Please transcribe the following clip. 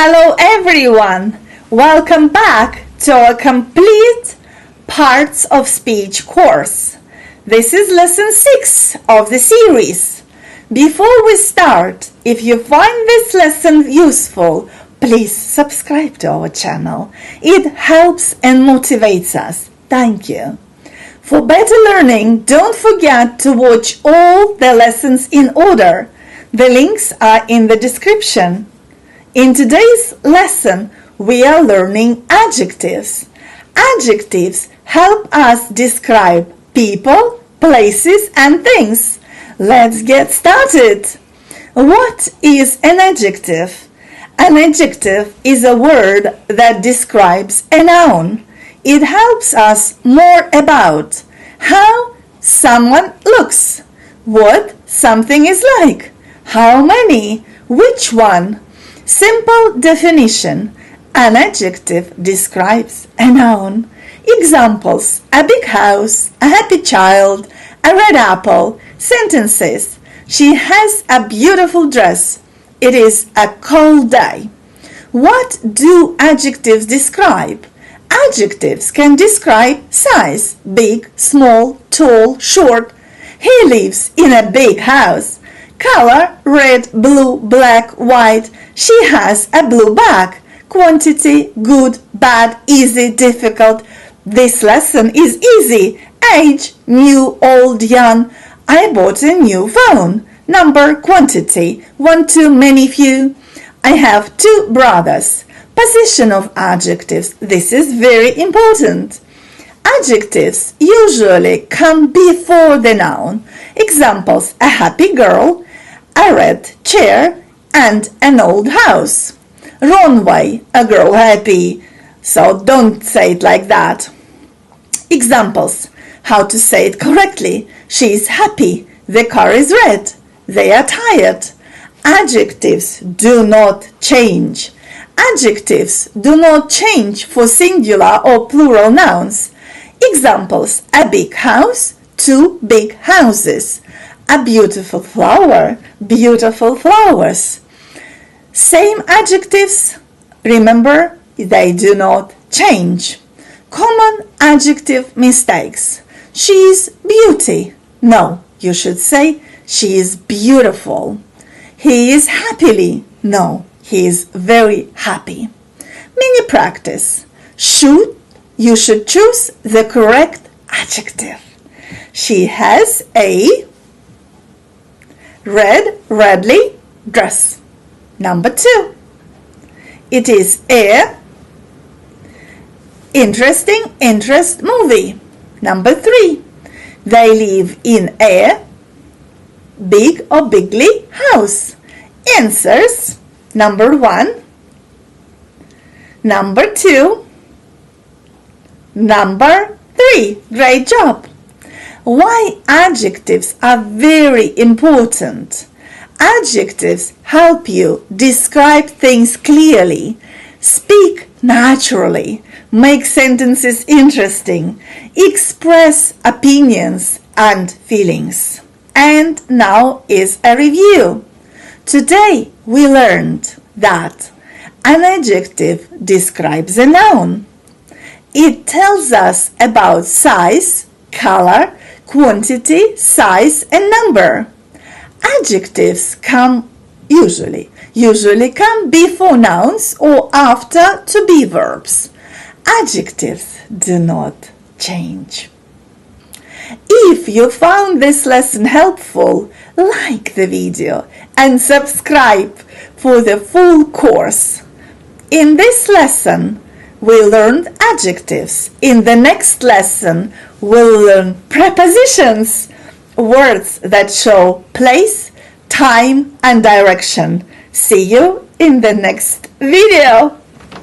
Hello everyone! Welcome back to our complete Parts of Speech course. This is lesson 6 of the series. Before we start, if you find this lesson useful, please subscribe to our channel. It helps and motivates us. Thank you. For better learning, don't forget to watch all the lessons in order. The links are in the description. In today's lesson, we are learning adjectives. Adjectives help us describe people, places, and things. Let's get started. What is an adjective? An adjective is a word that describes a noun. It helps us more about how someone looks, what something is like, how many, which one. Simple definition. An adjective describes a noun. Examples: a big house, a happy child, a red apple. Sentences: she has a beautiful dress. It is a cold day. What do adjectives describe? Adjectives can describe size: big, small, tall, short. He lives in a big house. Color: red, blue, black, white. She has a blue bag. Quantity: good, bad, easy, difficult. This lesson is easy. Age: new, old, young. I bought a new phone. Number: quantity: one, two, many, few. I have 2 brothers. Position of adjectives. This is very important. Adjectives usually come before the noun. Examples: a happy girl, a red chair, and an old house. Wrong way: a girl happy. So don't say it like that. Examples: how to say it correctly. She is happy. The car is red. They are tired. Adjectives do not change. Adjectives do not change for singular or plural nouns. Examples: a big house, 2 big houses. A beautiful flower, beautiful flowers. Same adjectives, remember, they do not change. Common adjective mistakes. She is beauty. No, you should say she is beautiful. He is happily. No, he is very happy. Mini practice. You should choose the correct adjective. She has a redly dress. Number 2. It is a interest movie. Number 3. They live in a big or bigly house. Answers: number 1, number 2, number 3. Great job! Why adjectives are very important? Adjectives help you describe things clearly, speak naturally, make sentences interesting, express opinions and feelings. And now is a review. Today we learned that an adjective describes a noun. It tells us about size, color, quantity, size, and number. Adjectives usually come before nouns or after to be verbs. Adjectives do not change. If you found this lesson helpful, like the video and subscribe for the full course. In this lesson, we learned adjectives. In the next lesson, we'll learn prepositions, words that show place, time, and direction. See you in the next video.